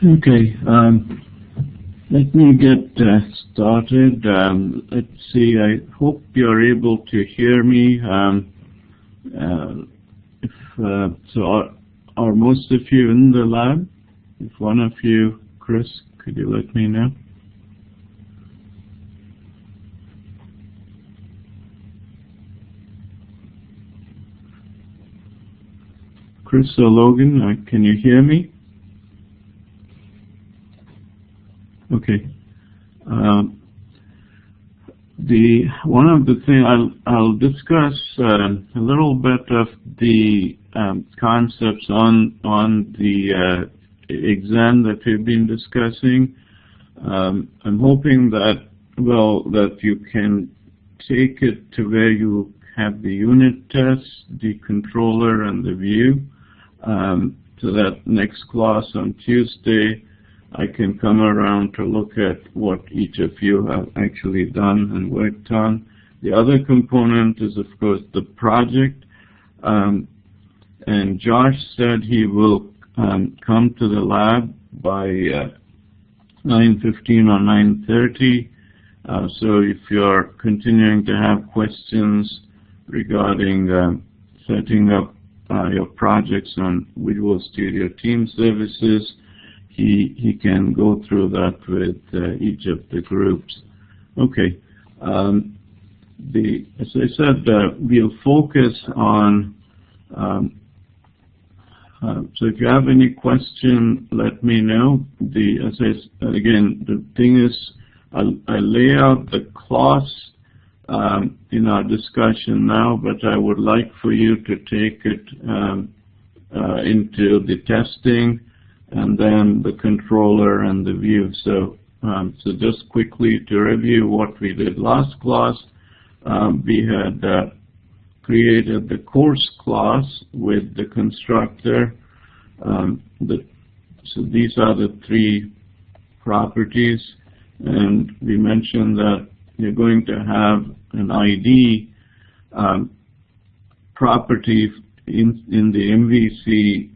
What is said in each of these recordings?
Okay, let me get started. Let's see, I hope you're able to hear me. Are most of you in the lab? If one of you, Chris, could you let me know? Chris or Logan, can you hear me? Okay. One of the things I'll discuss a little bit of the concepts on the exam that we've been discussing. I'm hoping that you can take it to where you have the unit test, the controller, and the view, so that next class on Tuesday I can come around to look at what each of you have actually done and worked on. The other component is, of course, the project. And Josh said he will come to the lab by 9:15 or 9:30. So if you're continuing to have questions regarding setting up your projects on Visual Studio Team Services, he can go through that with each of the groups. Okay. As I said, we'll focus on. So if you have any question, let me know. Again, the thing is, I lay out the class in our discussion now, but I would like for you to take it into the testing, and then the controller and the view. So just quickly to review what we did last class, we had created the course class with the constructor. So these are the three properties, and we mentioned that you're going to have an ID property in the MVC.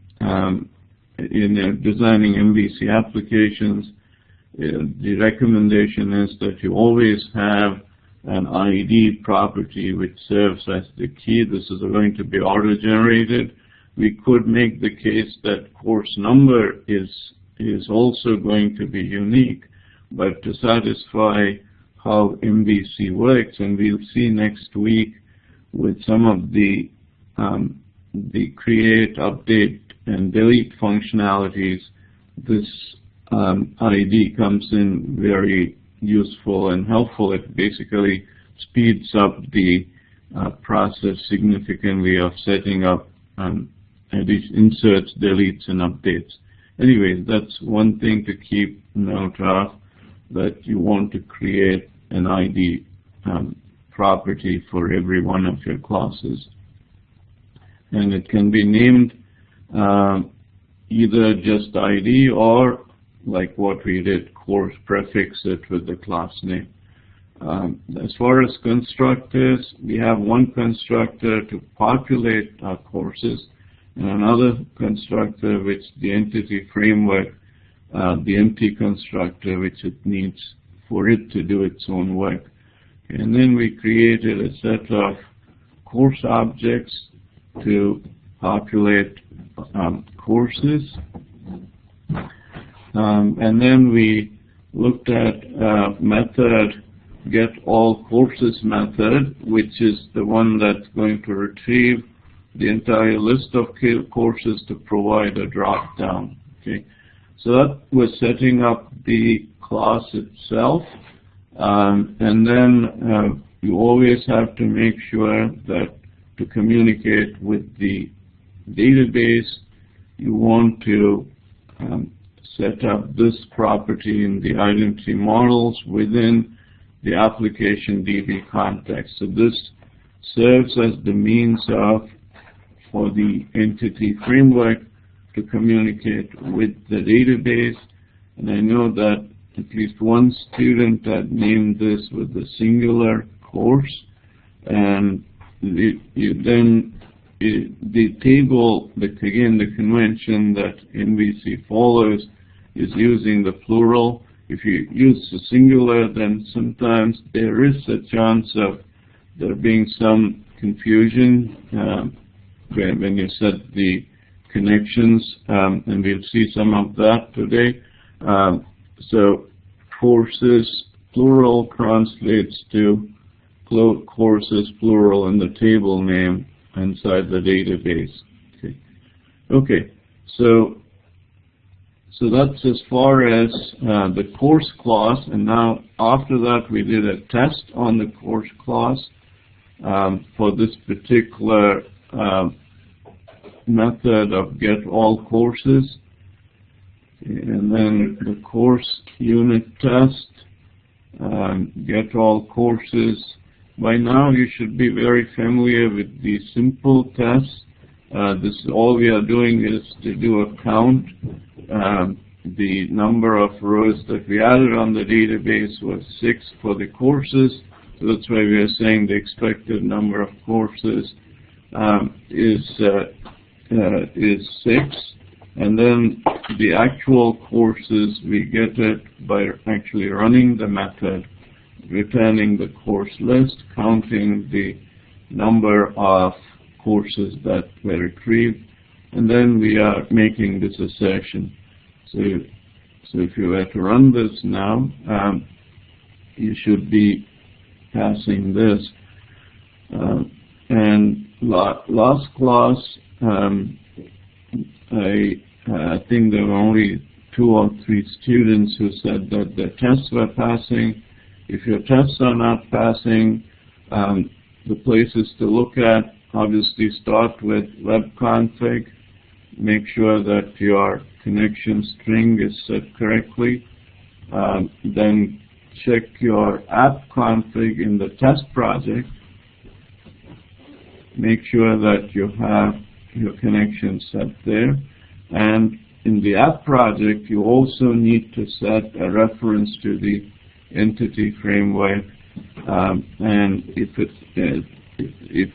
In designing MVC applications, the recommendation is that you always have an ID property which serves as the key. This is going to be auto-generated. We could make the case that course number is also going to be unique, but to satisfy how MVC works, and we'll see next week with some of the create, update, and delete functionalities, this ID comes in very useful and helpful. It basically speeds up the process significantly of setting up inserts, deletes, and updates. Anyway, that's one thing to keep note of, that you want to create an ID property for every one of your classes. And it can be named either just ID or, like what we did, course, prefix it with the class name. As far as constructors, we have one constructor to populate our courses, and another constructor which the entity framework, the empty constructor, which it needs for it to do its own work. And then we created a set of course objects to populate courses. And then we looked at method getAllCourses method, which is the one that's going to retrieve the entire list of courses to provide a drop down. Okay, so that was setting up the class itself, and then you always have to make sure that to communicate with the database, you want to set up this property in the identity models within the application DB context. So this serves as the means for the entity framework to communicate with the database. And I know that at least one student had named this with the singular course, and the table, again, the convention that MVC follows is using the plural. If you use the singular, then sometimes there is a chance of there being some confusion when you set the connections, and we'll see some of that today. So courses plural translates to courses plural in the table name inside the database. Okay. So that's as far as the course class, and now after that we did a test on the course class for this particular method of getAllCourses, and then the course unit test, getAllCourses. By now you should be very familiar with the simple tests. All we are doing is to do a count. The number of rows that we added on the database was 6 for the courses, so that's why we are saying the expected number of courses is 6, and then the actual courses we get it by actually running the method, returning the course list, counting the number of courses that were retrieved, and then we are making this assertion. So if you were to run this now, you should be passing this. And last class, I think there were only 2 or 3 students who said that their tests were passing. If your tests are not passing, the places to look at, obviously start with webconfig. Make sure that your connection string is set correctly. Then check your app config in the test project. Make sure that you have your connection set there. And in the app project, you also need to set a reference to the entity framework. And if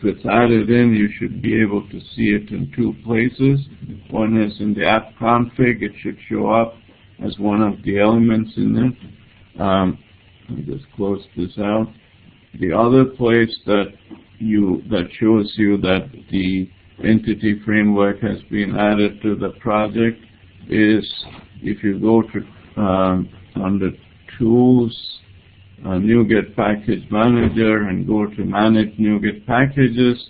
it's added in, you should be able to see it in 2 places. One is in the app config. It should show up as one of the elements in it. I'll just close this out. The other place that shows you that the entity framework has been added to the project is if you go to under Tools, NuGet Package Manager, and go to Manage NuGet Packages.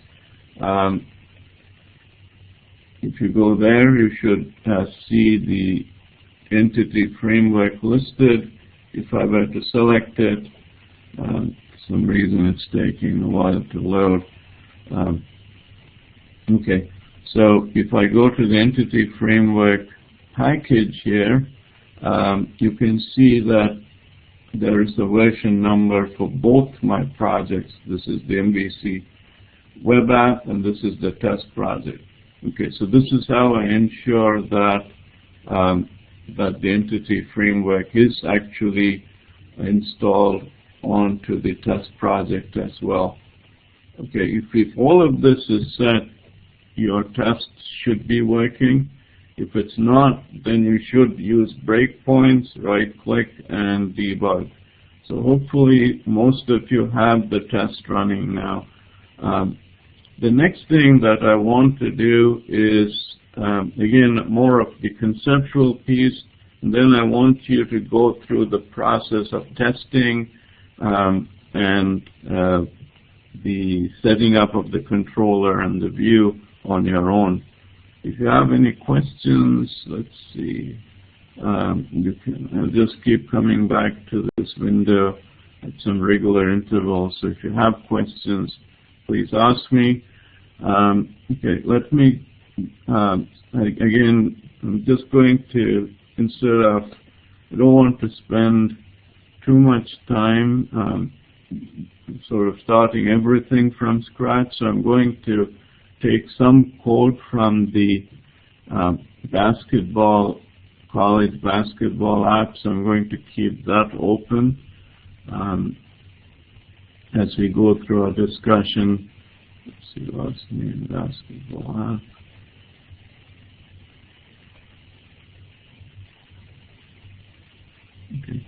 if you go there, you should see the entity framework listed. If I were to select it, for some reason it's taking a while to load. Okay, so if I go to the entity framework package here, you can see that there is a version number for both my projects. This is the MVC web app, and this is the test project. Okay, so this is how I ensure that that the entity framework is actually installed onto the test project as well. Okay, if all of this is set, your tests should be working. If it's not, then you should use breakpoints, right-click, and debug. So hopefully most of you have the test running now. The next thing that I want to do is, again, more of the conceptual piece, and then I want you to go through the process of testing and the setting up of the controller and the view on your own. If you have any questions, let's see, you can I'll just keep coming back to this window at some regular intervals. So if you have questions, please ask me. Okay, let me, again, I'm just going to, instead of, I don't want to spend too much time sort of starting everything from scratch, so I'm going to take some code from the college basketball app, so I'm going to keep that open as we go through our discussion. Let's see, what's the name basketball app. Okay.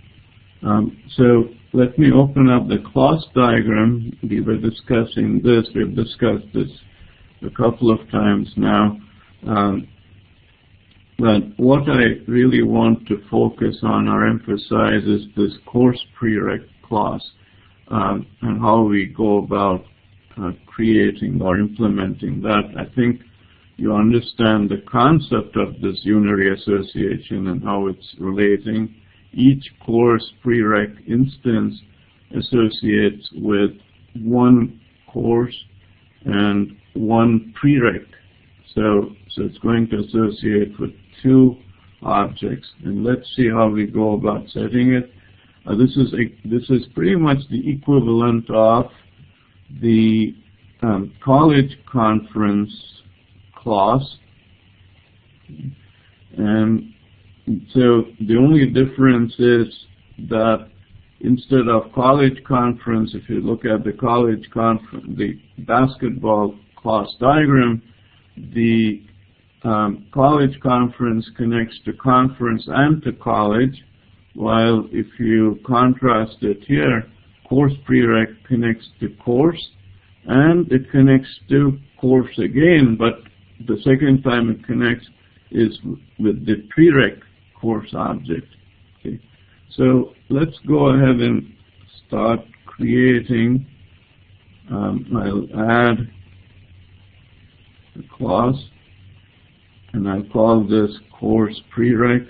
So let me open up the class diagram. We were discussing this. We've discussed this a couple of times now. But what I really want to focus on or emphasize is this course prereq class and how we go about creating or implementing that. I think you understand the concept of this unary association and how it's relating. Each course prereq instance associates with one course and one prereq. So it's going to associate with two objects. And let's see how we go about setting it. This is pretty much the equivalent of the college conference class. And so the only difference is that instead of college conference, if you look at the college conference, the basketball class diagram, the college conference connects to conference and to college, while if you contrast it here, course prereq connects to course, and it connects to course again, but the second time it connects is with the prereq course object. Okay. So let's go ahead and start creating. I'll add the class, and I'll call this course prereq.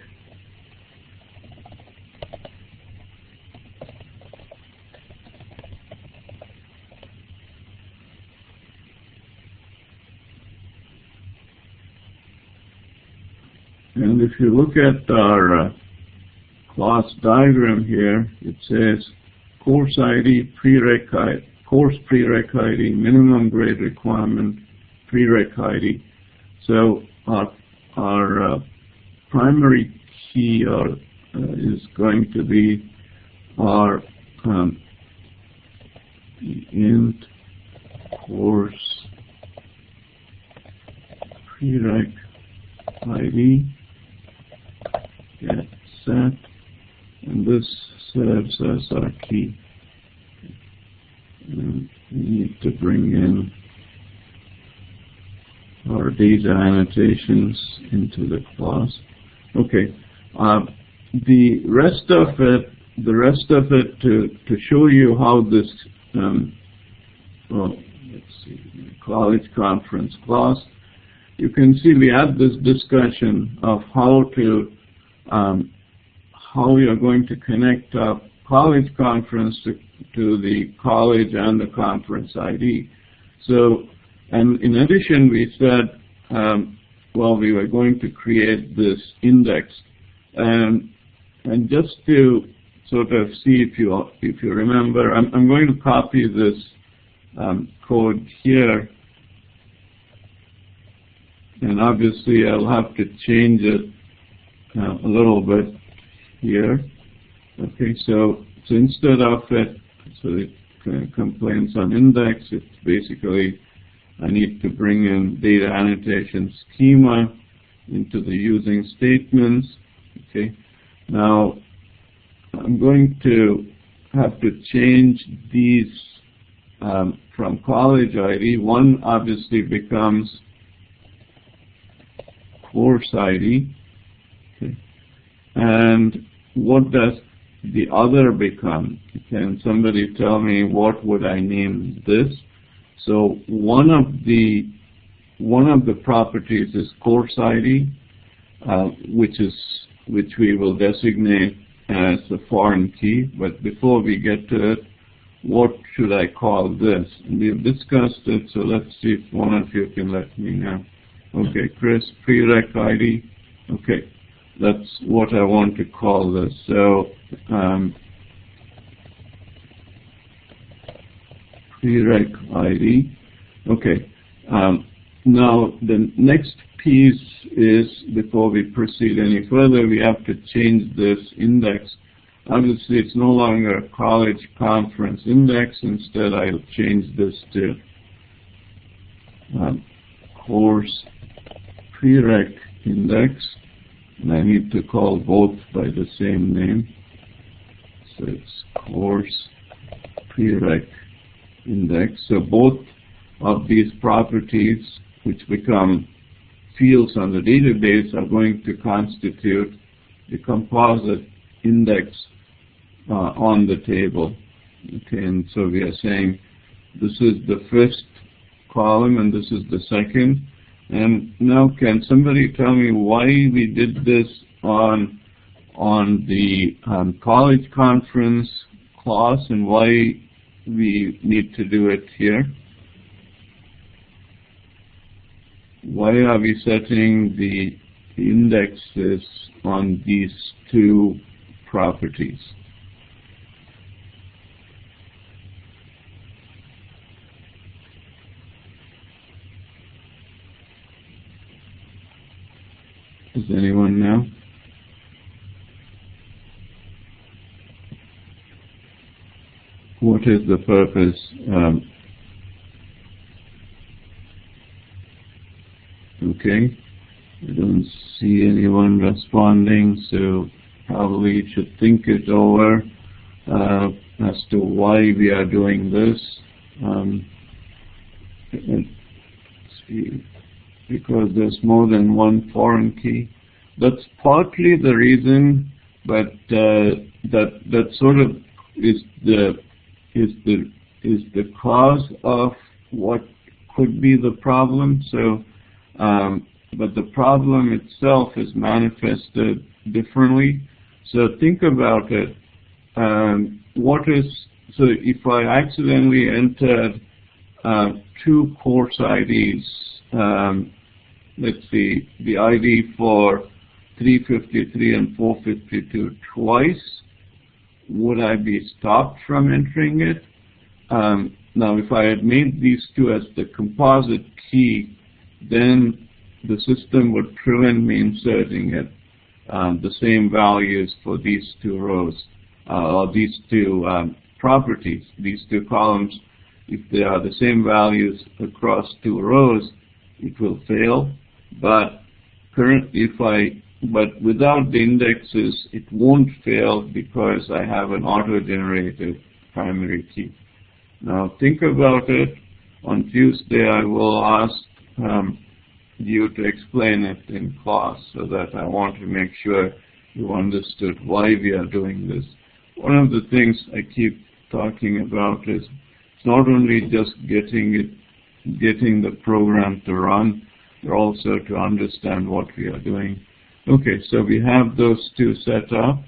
And if you look at our class diagram here, it says course ID, course prereq ID, minimum grade requirement, prereq ID. So our primary key is going to be our int course prereq ID get set, and this serves as our key. And we need to bring in our data annotations into the class. Okay. The rest of it to show you how this well, let's see, college conference class. you can see we had this discussion of how we are going to connect a college conference to the college and the conference ID. So, and in addition, we said, well, we were going to create this index, and just to sort of see if you remember, I'm going to copy this code here, and obviously I'll have to change it a little bit here. Okay, so instead of it, so it complains on index, it's basically I need to bring in data annotation schema into the using statements. Okay, now I'm going to have to change these from college ID. One obviously becomes course ID. Okay. And what does the other become? Can somebody tell me what would I name this? So one of the properties is course ID, which we will designate as a foreign key. But before we get to it, what should I call this? And we've discussed it, so let's see if one of you can let me know. Okay, Chris, prereq ID. Okay, that's what I want to call this. So prereq ID. Okay. Now the next piece is, before we proceed any further, we have to change this index. Obviously, it's no longer a college conference index. Instead, I'll change this to course prereq index, and I need to call both by the same name. So it's course prereq index. So both of these properties, which become fields on the database, are going to constitute the composite index on the table. Okay, and so we are saying this is the first column and this is the second. And now, can somebody tell me why we did this on the college conference clause and why we need to do it here? Why are we setting the indexes on these two properties? Does anyone know? What is the purpose? Okay, I don't see anyone responding, so probably you should think it over as to why we are doing this. Let's see, because there's more than one foreign key. That's partly the reason, but that sort of is the cause of what could be the problem. So, but the problem itself is manifested differently. So think about it. So if I accidentally entered two course IDs, let's see, the ID for 353 and 452 twice, would I be stopped from entering it? Now, if I had made these two as the composite key, then the system would prevent me inserting it, the same values for these two rows, or these two properties, these two columns. If they are the same values across two rows, it will fail. But but without the indexes, it won't fail because I have an auto-generated primary key. Now think about it. On Tuesday, I will ask you to explain it in class, so that I want to make sure you understood why we are doing this. One of the things I keep talking about is it's not only just getting the program to run. also to understand what we are doing. Okay, so we have those two set up,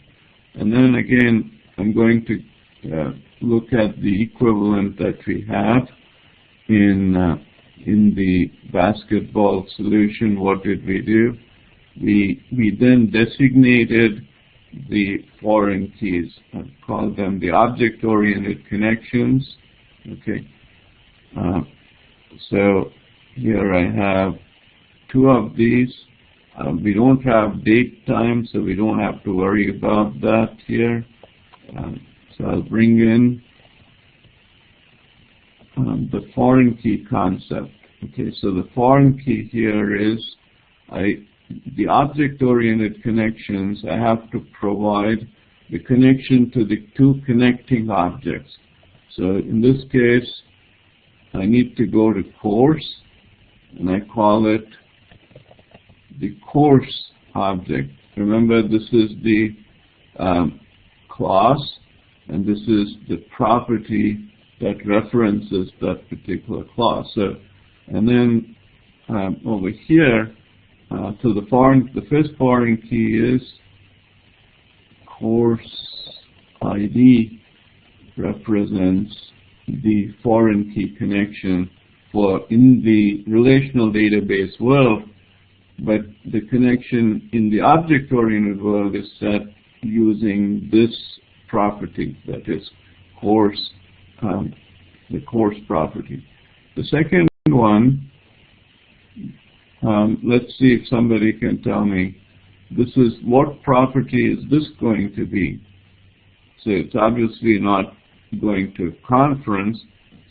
and then again I'm going to look at the equivalent that we have in the basketball solution. What did we do? We then designated the foreign keys. I call them the object-oriented connections. Okay. So here I have two of these. We don't have date time, so we don't have to worry about that here. So I'll bring in the foreign key concept. Okay, so the foreign key here is the object-oriented connections. I have to provide the connection to the two connecting objects. So in this case, I need to go to course, and I call it the course object. Remember, this is the class, and this is the property that references that particular class. So, and then over here, so the first foreign key is course ID, represents the foreign key connection for in the relational database world, but the connection in the object-oriented world is set using this property, that is course, the course property. The second one, let's see if somebody can tell me, this is what property is this going to be? So it's obviously not going to conference,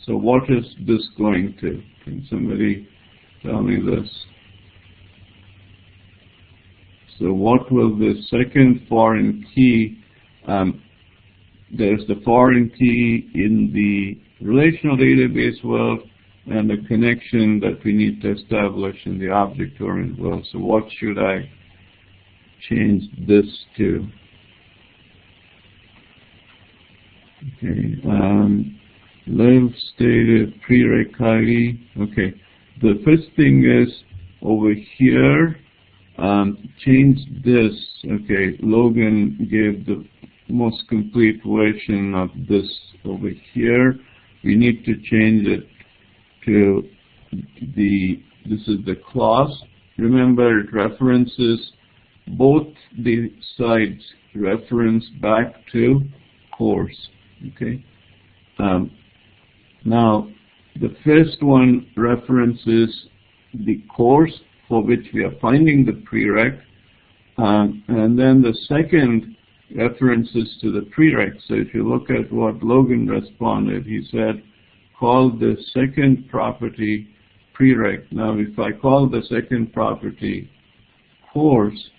so what is this going to? Can somebody tell me this? So what will the second foreign key, there's the foreign key in the relational database world and the connection that we need to establish in the object-oriented world. So what should I change this to? Okay, live stated prereq ID. Okay, the first thing is over here, change this. Okay, Logan gave the most complete version of this over here. We need to change it to this is the class. Remember, it references both the sides reference back to course. Okay. Now, the first one references the course for which we are finding the prereq, and then the second references to the prereq. So if you look at what Logan responded, he said, call the second property prereq. Now, if I call the second property course,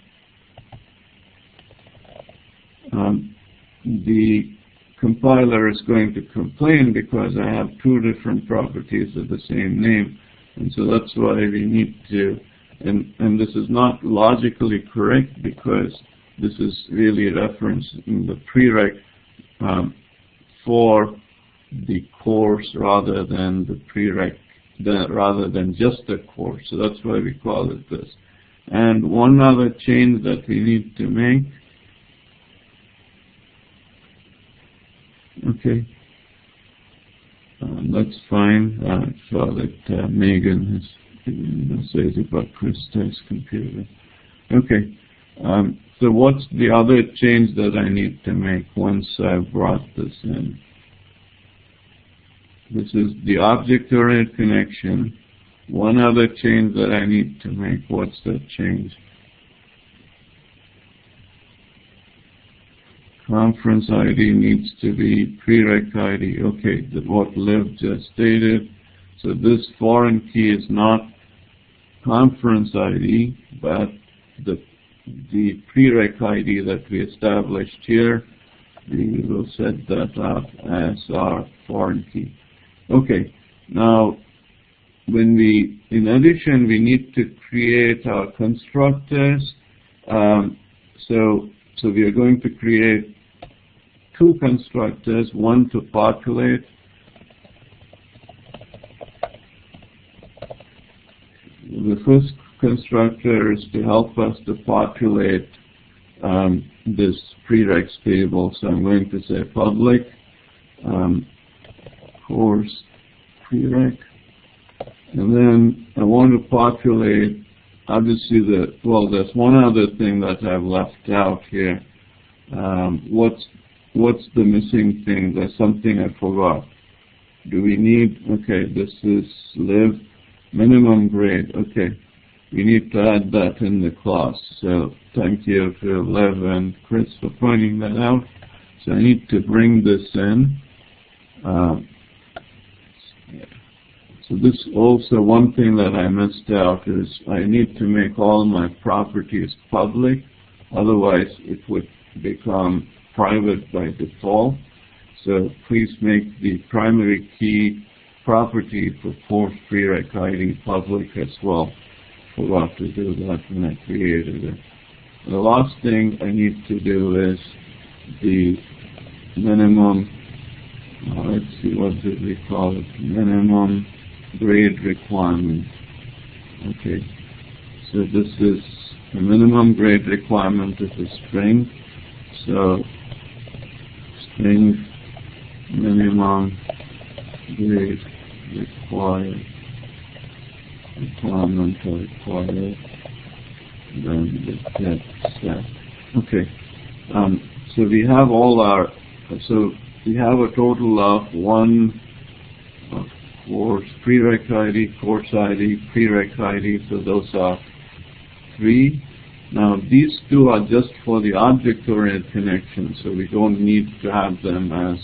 the compiler is going to complain because I have two different properties of the same name. And so that's why we need to, and this is not logically correct because this is really referencing the prereq for the course rather than the prereq, rather than just the course. So that's why we call it this. And one other change that we need to make. Okay, that's fine. I saw that Megan has says about Krista's computer. Okay, so what's the other change that I need to make once I've brought this in? This is the object-oriented connection. One other change that I need to make. What's that change? Conference ID needs to be prereq ID. Okay, that's what Liv just stated. So this foreign key is not conference ID, but the prereq ID that we established here. We will set that up as our foreign key. Okay, now when we, in addition, we need to create our constructors. So we are going to create two constructors, one to populate. the first constructor is to help us to populate this prereqs table. So I'm going to say public course prereq, and then I want to populate, obviously, there's one other thing that I've left out here. What's the missing thing? There's something I forgot. Do we need, okay, this is live minimum grade. Okay, we need to add that in the class. So thank you to Lev and Chris for pointing that out. So I need to bring this in. So this also, one thing that I missed out is I need to make all my properties public. Otherwise it would become private by default. So please make the primary key property for course prereq ID public as well. Forgot to do that when I created it. The last thing I need to do is the minimum, let's see, what did we call it? Minimum grade requirement. Okay, so this is the minimum grade requirement is a string. So string minimum grade required requirement or required, then the get set. Okay, so we have all our, so we have a total of one course prereq ID, course ID, prereq ID, so those are 3. Now these 2 are just for the object-oriented connection, so we don't need to have them as,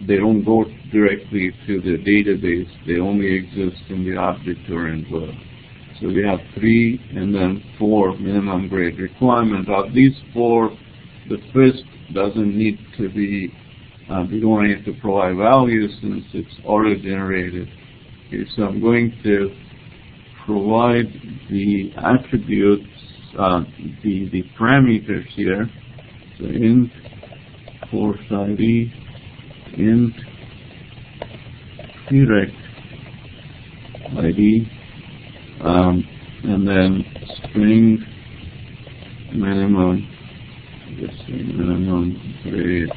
they don't go directly to the database, they only exist in the object-oriented world. So we have 3 and then 4 minimum grade requirement. Of these 4, the first doesn't need to be, we don't need to provide values since it's auto-generated. Okay, so I'm going to provide the attributes, the parameters here. So int course ID, int prereq ID, and then string minimum, minimum grade.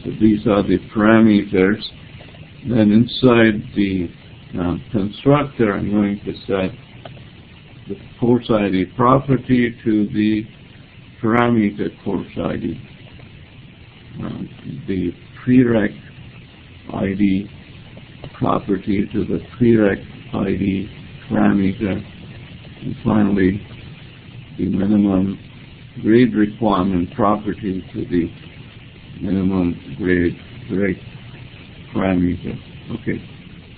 So these are the parameters. Then inside the constructor, I'm going to set the course ID property to the parameter course ID. The prereq ID property to the prereq ID parameter. And finally, the minimum grade requirement property to the minimum grade parameter. Okay,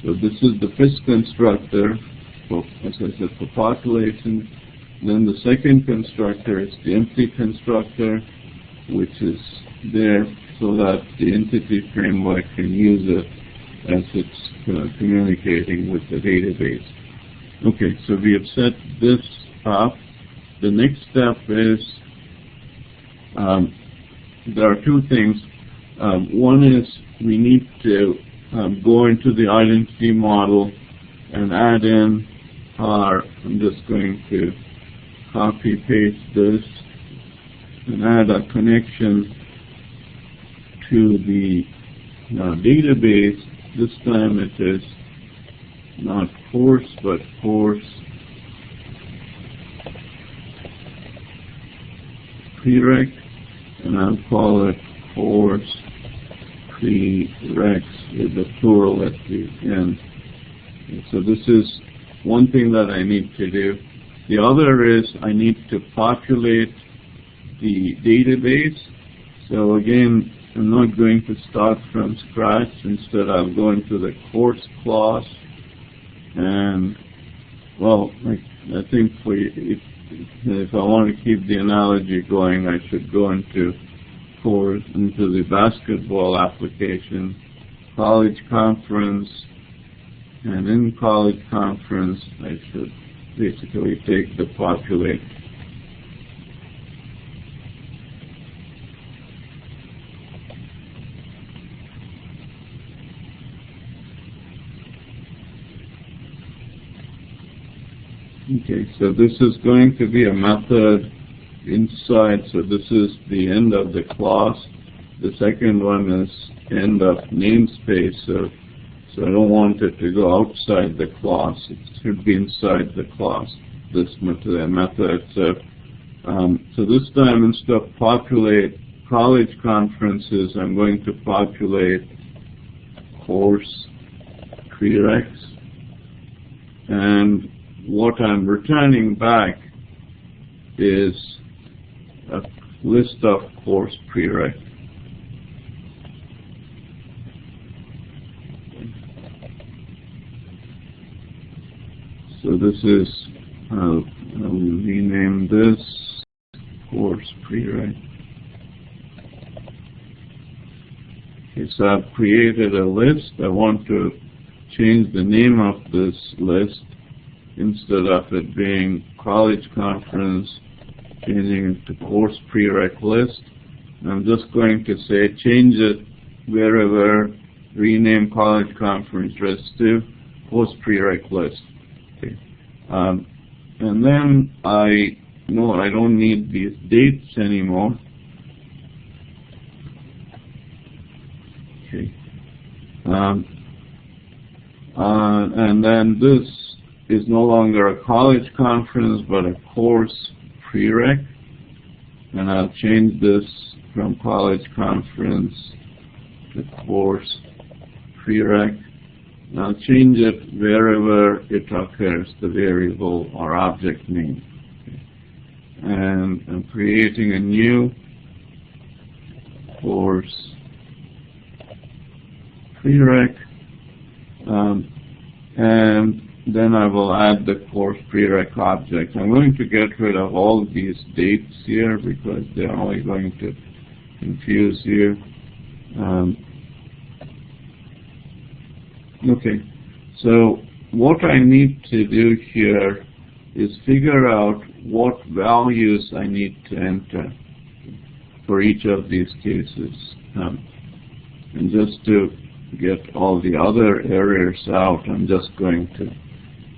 so this is the first constructor, for, as I said, for population. Then the second constructor is the empty constructor, which is there so that the entity framework can use it as it's communicating with the database. Okay, so we have set this up. The next step is, there are 2 things. One is we need to go into the identity model and add in our, I'm just going to copy paste this and add a connection to the database. This time it is not course but course prereq, and I'll call it course prereqs with the plural at the end. And so this is one thing that I need to do. The other is I need to populate the database. So again, I'm not going to start from scratch. Instead, I'm going to the course class, and well, I think if I want to keep the analogy going, I should go into the basketball application, college conference, and in college conference, I should basically take the populate. Okay, so this is going to be a method inside, so this is the end of the class. The second one is end of namespace, so I don't want it to go outside the class. It should be inside the class, this method. So this time, instead of populate college conferences, I'm going to populate course prereqs. And what I'm returning back is a list of course prereqs. So this is, I'll rename this course prereq. Okay, so I've created a list. I want to change the name of this list. Instead of it being college conference, changing it to course prereq list. I'm just going to say change it wherever, rename college conference list to course prereq list. Okay. And then I don't need these dates anymore. Okay. And then this is no longer a college conference but a course prereq, and I'll change this from college conference to course prereq. And I'll change it wherever it occurs, the variable or object name. Okay. And I'm creating a new course prereq, and then I will add the course prereq object. I'm going to get rid of all these dates here because they're only going to confuse you. Okay, so what I need to do here is figure out what values I need to enter for each of these cases. And just to get all the other errors out, I'm just going to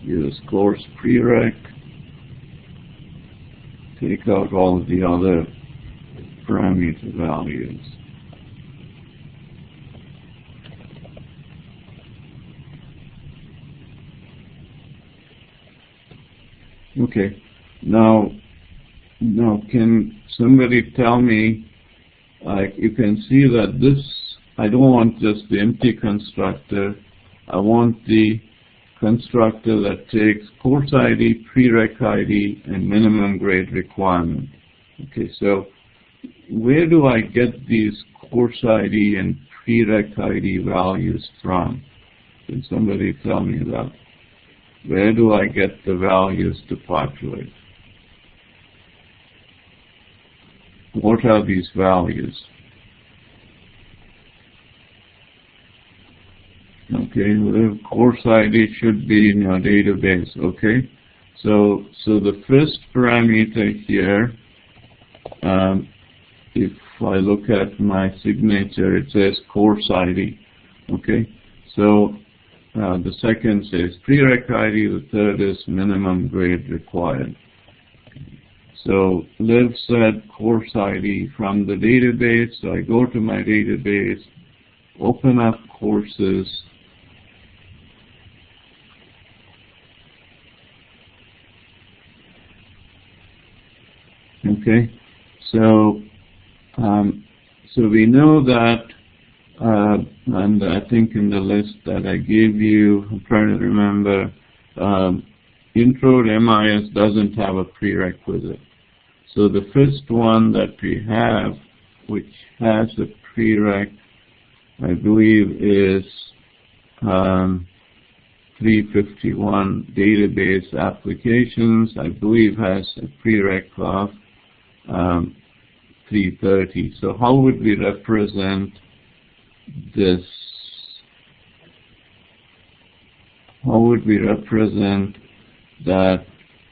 use course prereq, take out all of the other parameter values. Okay, now can somebody tell me, like, you can see that this, I don't want just the empty constructor, I want the constructor that takes course ID, prereq ID, and minimum grade requirement. Okay, so where do I get these course ID and prereq ID values from? Can somebody tell me that? Where do I get the values to populate? What are these values? Okay, the course ID should be in your database. Okay, so the first parameter here, if I look at my signature, it says course ID. Okay, so the second says prereq ID, the third is minimum grade required. So Liv said course ID from the database, so I go to my database, open up courses, okay, so we know that, and I think in the list that I gave you, I'm trying to remember, Intro to MIS doesn't have a prerequisite. So the first one that we have, which has a prereq, I believe is 351 database applications, I believe has a prereq of 330. So how would we represent this? How would we represent that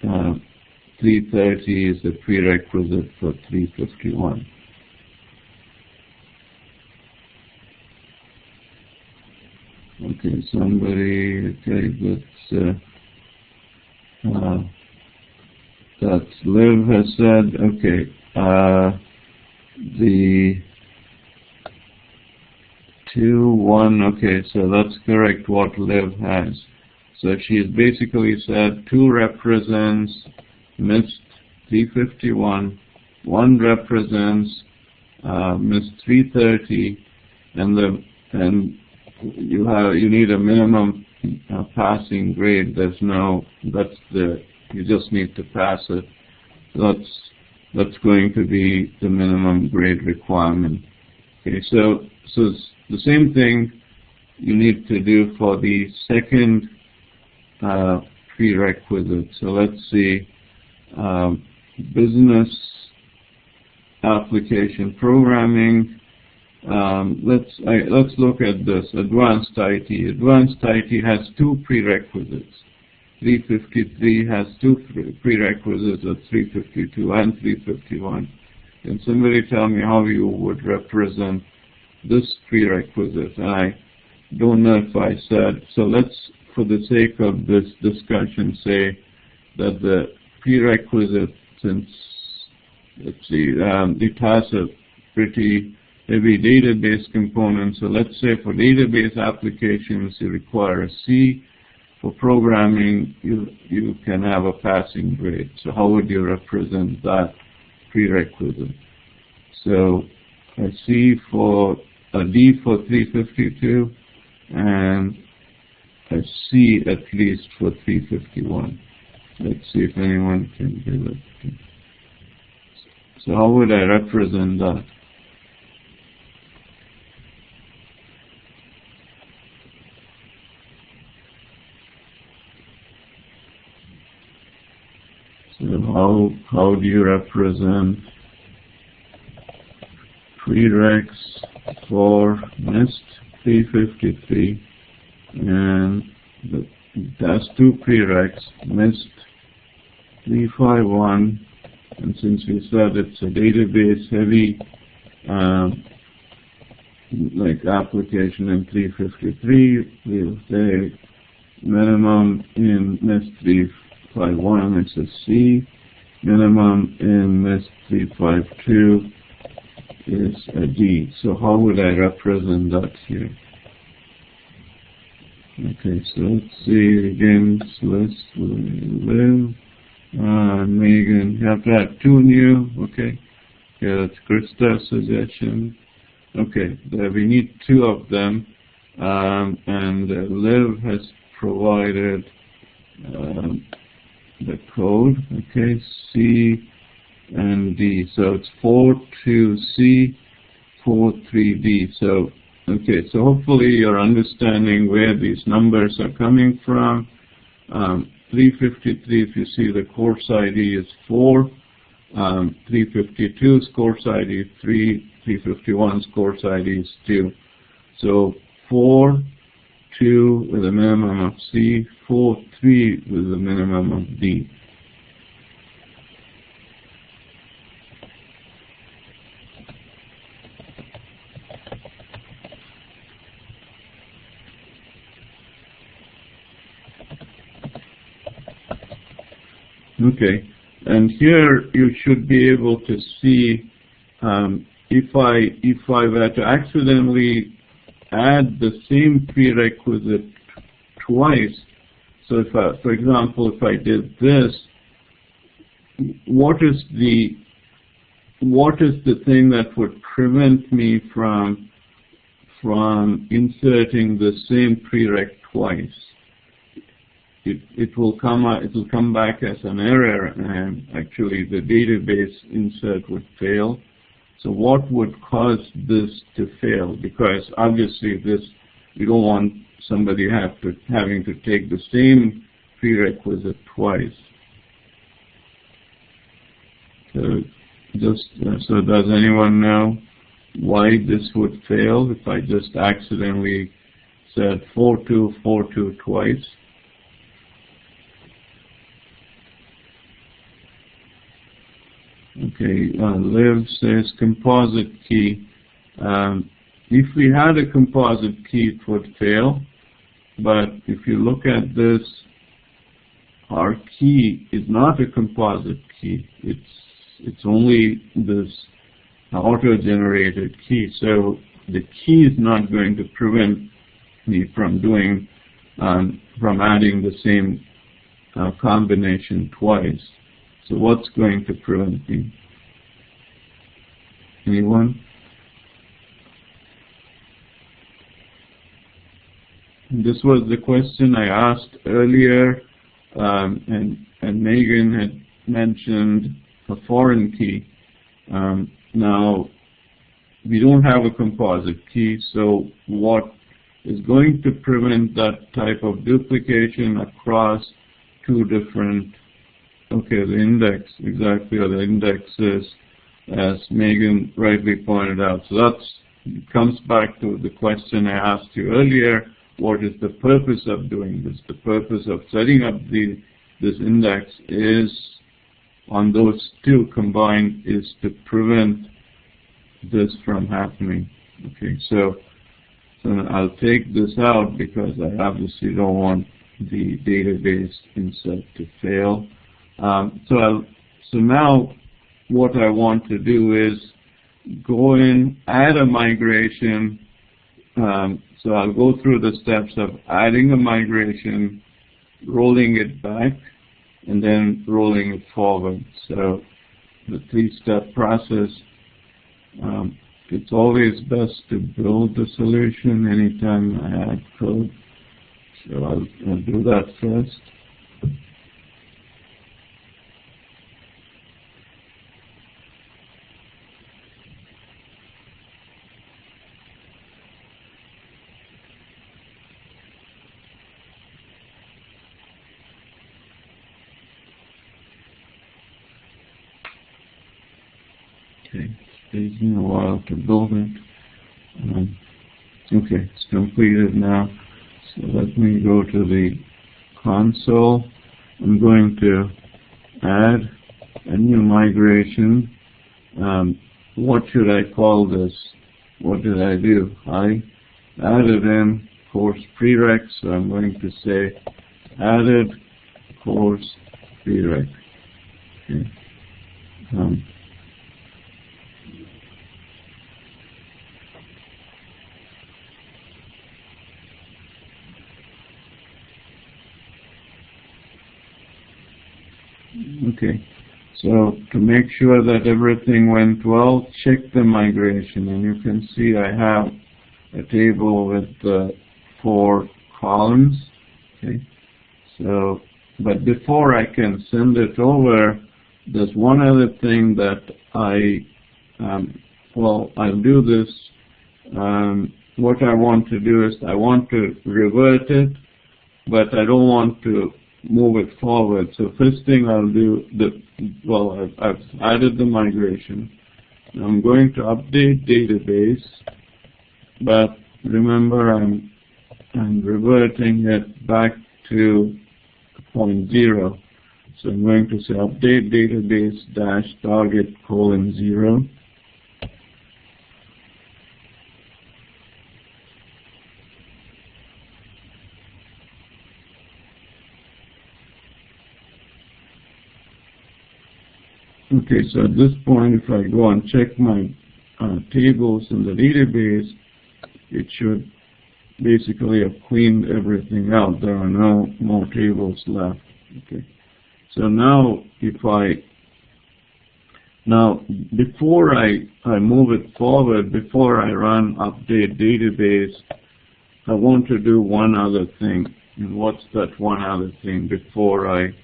330 is a prerequisite for 351? Okay, somebody, okay, let's Liv has said, okay, the 2, 1, okay, so that's correct what Liv has. So she's basically said 2 represents missed 351, 1 represents missed 330, and you need a minimum passing grade. You just need to pass it. That's going to be the minimum grade requirement. Okay, so it's the same thing you need to do for the second prerequisite. So let's see, business application programming. Let's look at this advanced IT. Advanced IT has 2 prerequisites. 353 has 2 prerequisites of 352 and 351. Can somebody tell me how you would represent this prerequisite? And I don't know if I said, so let's, for the sake of this discussion, say that the prerequisite, since, let's see, it has a pretty heavy database component. So let's say for database applications, you require a C. For programming, you can have a passing grade. So how would you represent that prerequisite? So a C for a D for 352 and a C at least for 351. Let's see if anyone can do it. So how would I represent that? So how do you represent prereqs for missed 353 and that's 2 prereqs, missed 351, and since we said it's a database heavy like application in 353, we'll say minimum in missed 351 it's a C, minimum in missed 352 is a D. So how would I represent that here? Okay, so let's see again, list Liv, Megan, you have to have 2 new, okay. Yeah, that's Krista's suggestion. Okay, we need 2 of them, and Liv has provided the code, okay, C and D. So it's 42C, 43D. So, okay, so hopefully you're understanding where these numbers are coming from. 353, if you see the course ID is 4, 352's course ID is 3, 351's course ID is 2. So 4, 2 with a minimum of C, 4, 3 with a minimum of D. Okay, and here you should be able to see if I were to accidentally add the same prerequisite twice. So if I, for example, if I did this, what is the thing that would prevent me from inserting the same prereq twice? It will come back as an error, and actually the database insert would fail. So what would cause this to fail? Because obviously we don't want somebody having to take the same prerequisite twice. So does anyone know why this would fail if I just accidentally said 4242 twice? Okay, Liv says composite key. If we had a composite key, it would fail. But if you look at this, our key is not a composite key. It's only this auto-generated key. So the key is not going to prevent me from doing, from adding the same combination twice. So what's going to prevent me? Anyone? This was the question I asked earlier, and Megan had mentioned a foreign key. Now, we don't have a composite key, so what is going to prevent that type of duplication across two different, okay, the index, exactly, or the indexes, as Megan rightly pointed out. So that comes back to the question I asked you earlier. What is the purpose of doing this? The purpose of setting up this index is, on those two combined, is to prevent this from happening. Okay, so I'll take this out because I obviously don't want the database insert to fail. So now what I want to do is go in, add a migration. So I'll go through the steps of adding a migration, rolling it back, and then rolling it forward. So the three-step process. It's always best to build the solution anytime I add code. So I'll do that first. Okay, it's taking a while to build it. Okay, it's completed now. So let me go to the console. I'm going to add a new migration. What should I call this? What did I do? I added in course prereq, so I'm going to say added course prereq. Okay. Okay, so to make sure that everything went well, check the migration, and you can see I have a table with 4 columns. Okay, so but before I can send it over, there's one other thing that I'll do this. What I want to do is I want to revert it, but I don't want to move it forward. So first thing I'll do, I've added the migration. I'm going to update database, but remember I'm reverting it back to point 0. So I'm going to say update database dash target colon 0. Okay, so at this point, if I go and check my tables in the database, it should basically have cleaned everything out. There are no more tables left. Okay, so now before I move it forward, before I run update database, I want to do one other thing. And what's that one other thing before I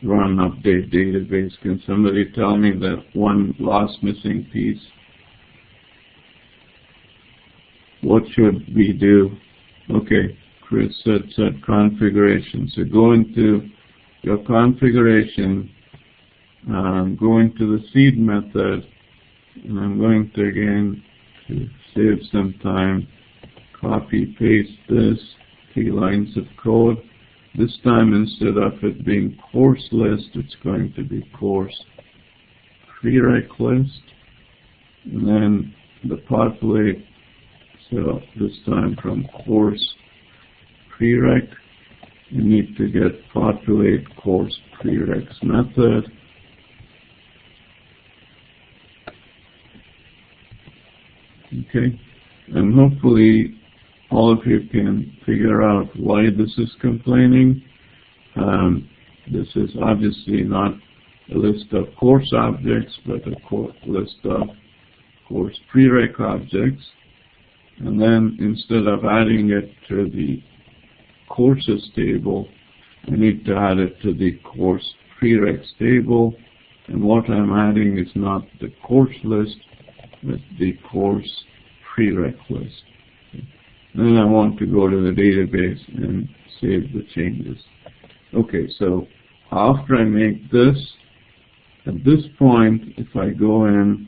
run update database? Can somebody tell me that one last missing piece? What should we do? Okay, Chris said configuration. So go into your configuration, go into the seed method, and I'm going to again, to save some time, copy paste this, 3 lines of code. This time, instead of it being course list, it's going to be course prereq list, and then the pathway. So this time from course prereq I need to get populate course prereqs method. Okay, and hopefully all of you can figure out why this is complaining. This is obviously not a list of course objects, but a list of course prereq objects. And then instead of adding it to the courses table, I need to add it to the course prereqs table. And what I'm adding is not the course list, but the course prereq list. Okay. Then I want to go to the database and save the changes. Okay, so after I make this, at this point, if I go in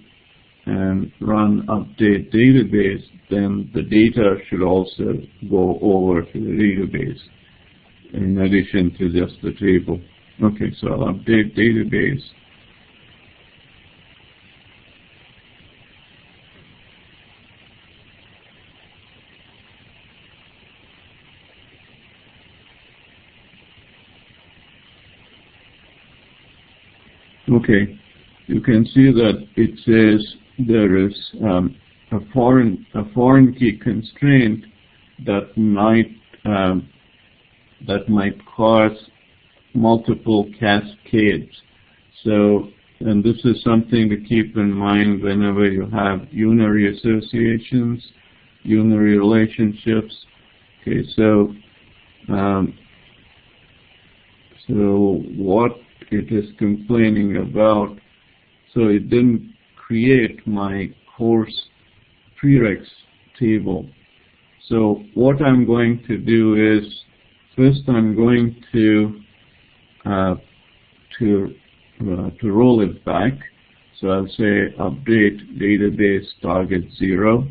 and run update database, then the data should also go over to the database in addition to just the table. Okay, so I'll update database. Okay, you can see that it says there is a foreign key constraint that might cause multiple cascades. So, and this is something to keep in mind whenever you have unary associations, unary relationships. Okay, so what it is complaining about, so it didn't create my course prereqs table. So what I'm going to do is, first I'm going to roll it back. So I'll say update database target 0.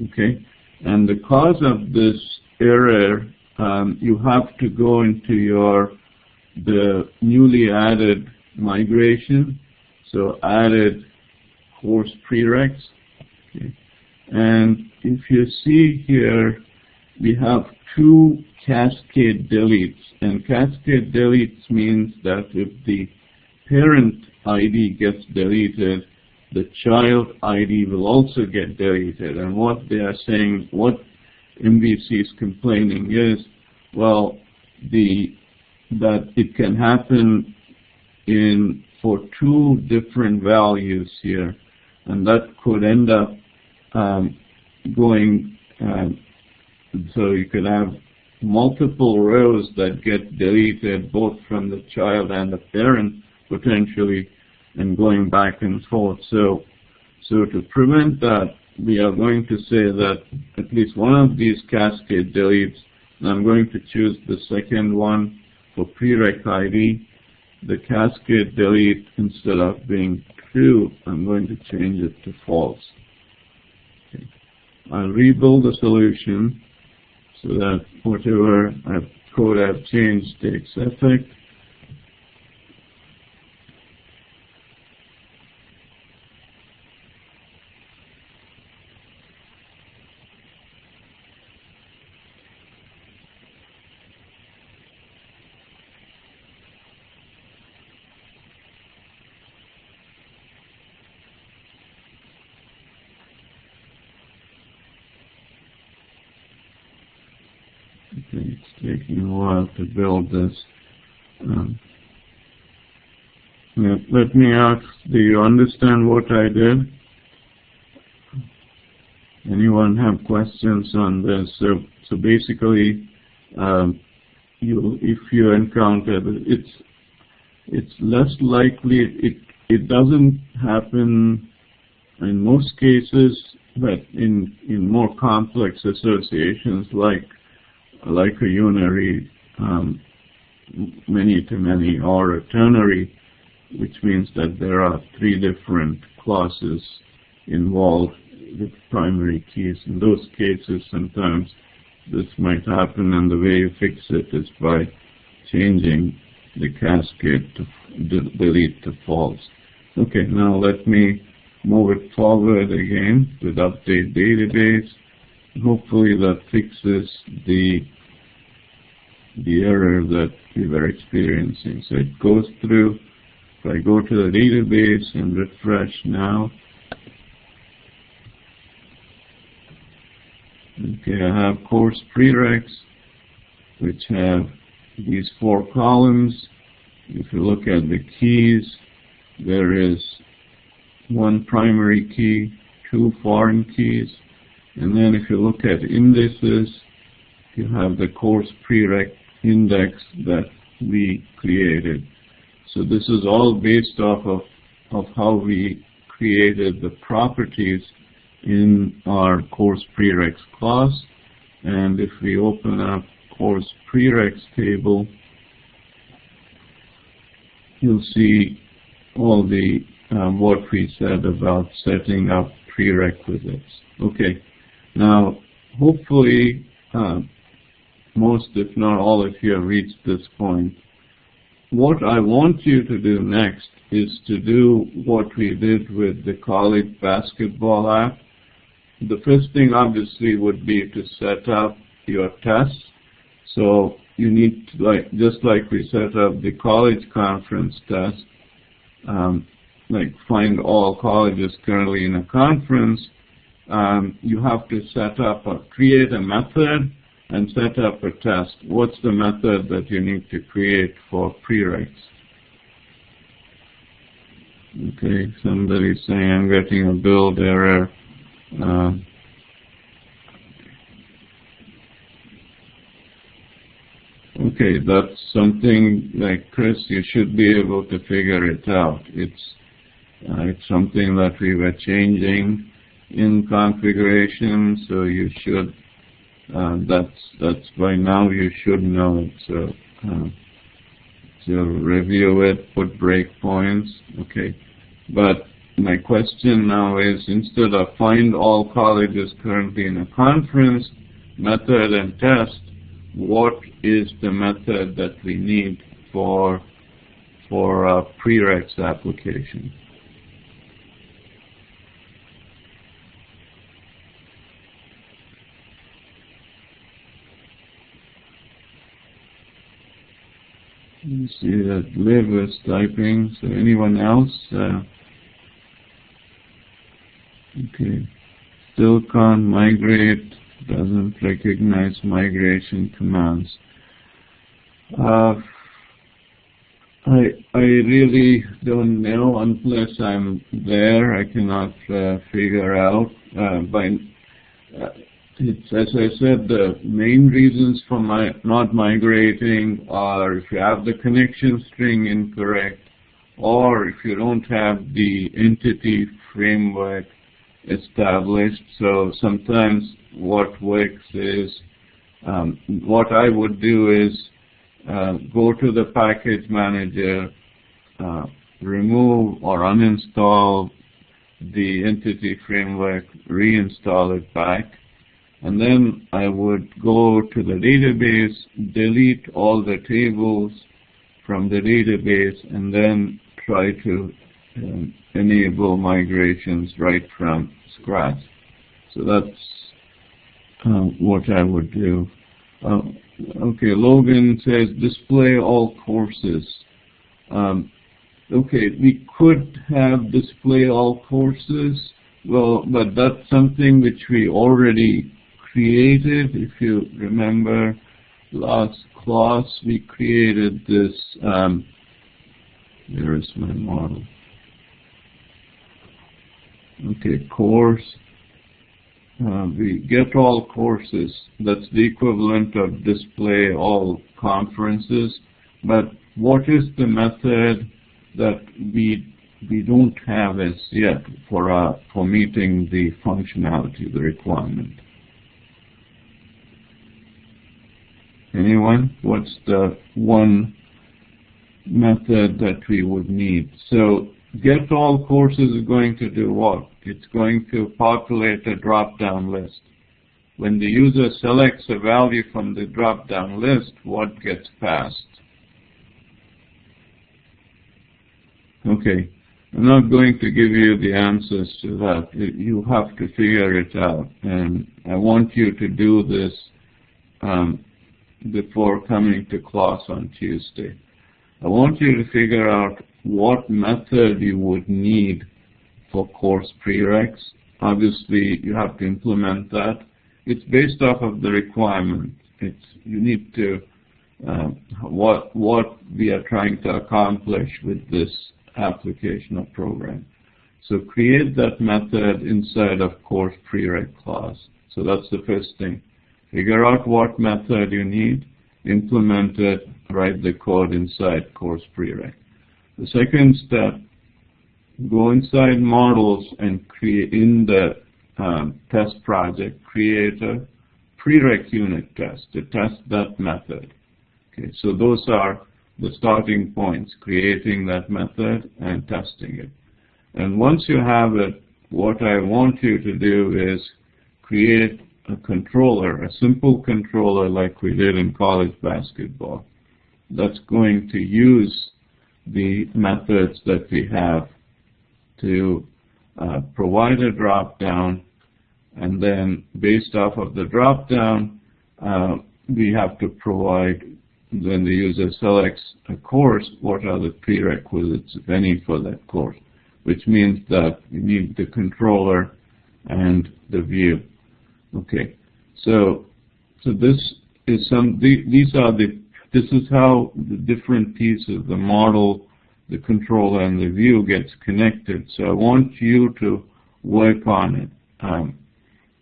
Okay, and the cause of this error, you have to go into the newly added migration. So added course prereqs. Okay. And if you see here, we have 2 cascade deletes. And cascade deletes means that if the parent ID gets deleted, the child ID will also get deleted. And what they are saying, what MVC is complaining is, well, that it can happen for 2 different values here, and that could end up so you could have multiple rows that get deleted both from the child and the parent potentially, and going back and forth. So to prevent that, we are going to say that at least one of these cascade deletes, and I'm going to choose the second one for prereq ID. The cascade delete, instead of being true, I'm going to change it to false. Okay. I'll rebuild the solution so that whatever code I've changed takes effect. Okay, it's taking a while to build this. Let me ask, do you understand what I did? Anyone have questions on this? So basically, if you encounter, it's less likely, it doesn't happen in most cases, but in more complex associations like a unary many-to-many or a ternary, which means that there are 3 different clauses involved with primary keys. In those cases, sometimes this might happen, and the way you fix it is by changing the cascade to delete to false. Okay, now let me move it forward again with update database. hopefully that fixes the error that we were experiencing. So it goes through. If I go to the database and refresh now, okay, I have course prereqs, which have these 4 columns. If you look at the keys, there is 1 primary key, 2 foreign keys, and then if you look at indices, you have the course prereq index that we created. So this is all based off of how we created the properties in our course prereqs class. And if we open up course prereqs table, you'll see all the what we said about setting up prerequisites. Okay, now hopefully most, if not all of you have reached this point. What I want you to do next is to do what we did with the college basketball app. The first thing obviously would be to set up your tests. So you need to, just like we set up the college conference test, like find all colleges currently in a conference, you have to set up or create a method and set up a test. What's the method that you need to create for prereqs? Okay, somebody's saying I'm getting a build error. Okay, that's something like Chris, you should be able to figure it out. It's something that we were changing in configuration, so you should. That's by now you should know it. So review it, put breakpoints. Okay, but my question now is, instead of find all colleges currently in a conference method and test, what is the method that we need for a prereqs application? You see that Liv is typing. So anyone else? Okay. Still can't migrate. Doesn't recognize migration commands. I really don't know unless I'm there. I cannot figure out. It's, as I said, the main reasons for not migrating are if you have the connection string incorrect, or if you don't have the entity framework established. So sometimes what works is, what I would do is go to the package manager, remove or uninstall the entity framework, reinstall it back, and then I would go to the database, delete all the tables from the database, and then try to enable migrations right from scratch. So that's what I would do. Okay, Logan says display all courses. Okay, we could have display all courses, well, but that's something which we already created. If you remember last class, we created this, here is my model. Okay, course. We get all courses. That's the equivalent of display all conferences. But what is the method that we don't have as yet for meeting the functionality, the requirement? Anyone? What's the one method that we would need? So get all courses is going to do what? It's going to populate a drop-down list. When the user selects a value from the drop-down list, what gets passed? Okay, I'm not going to give you the answers to that. You have to figure it out. And I want you to do this before coming to class on Tuesday. I want you to figure out what method you would need for course prereqs. Obviously, you have to implement that. It's based off of the requirement. You need to what we are trying to accomplish with this application or program. So create that method inside of course prereq class. So that's the first thing. Figure out what method you need, implement it, write the code inside course prereq. The second step, go inside models and create in the test project, create a prereq unit test to test that method. Okay, so those are the starting points, creating that method and testing it. And once you have it, what I want you to do is create a controller, a simple controller like we did in college basketball, that's going to use the methods that we have to provide a drop-down, and then based off of the drop-down, we have to provide, when the user selects a course, what are the prerequisites, if any, for that course, which means that you need the controller and the view. Okay, so this is this is how the different pieces, the model, the controller, and the view gets connected. So I want you to work on it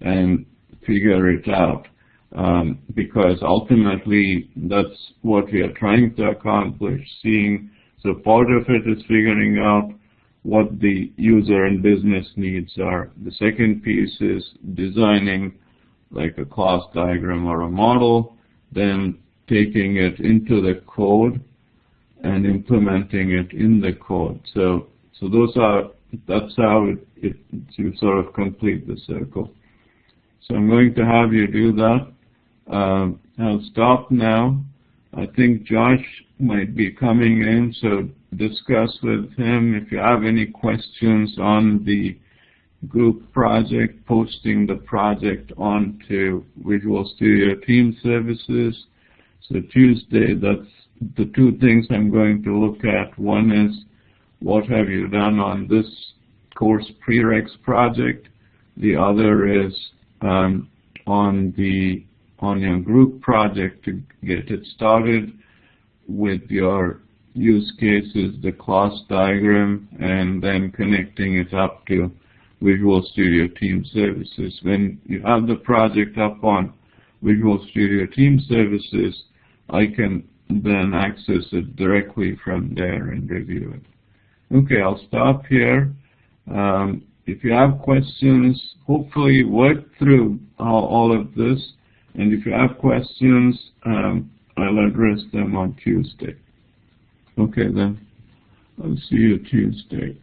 and figure it out. Because ultimately that's what we are trying to accomplish, so part of it is figuring out what the user and business needs are. The second piece is designing like a class diagram or a model, then taking it into the code and implementing it in the code. So that's how you sort of complete the circle. So I'm going to have you do that. I'll stop now. I think Josh might be coming in, so discuss with him. If you have any questions on the group project, posting the project onto Visual Studio Team Services. So Tuesday, that's the two things I'm going to look at. One is, what have you done on this course prereqs project? The other is on your group project to get it started with your use cases, the class diagram, and then connecting it up to Visual Studio Team Services. When you have the project up on Visual Studio Team Services, I can then access it directly from there and review it. Okay, I'll stop here. If you have questions, hopefully work through all of this. And if you have questions, I'll address them on Tuesday. Okay, then. I'll see you Tuesday.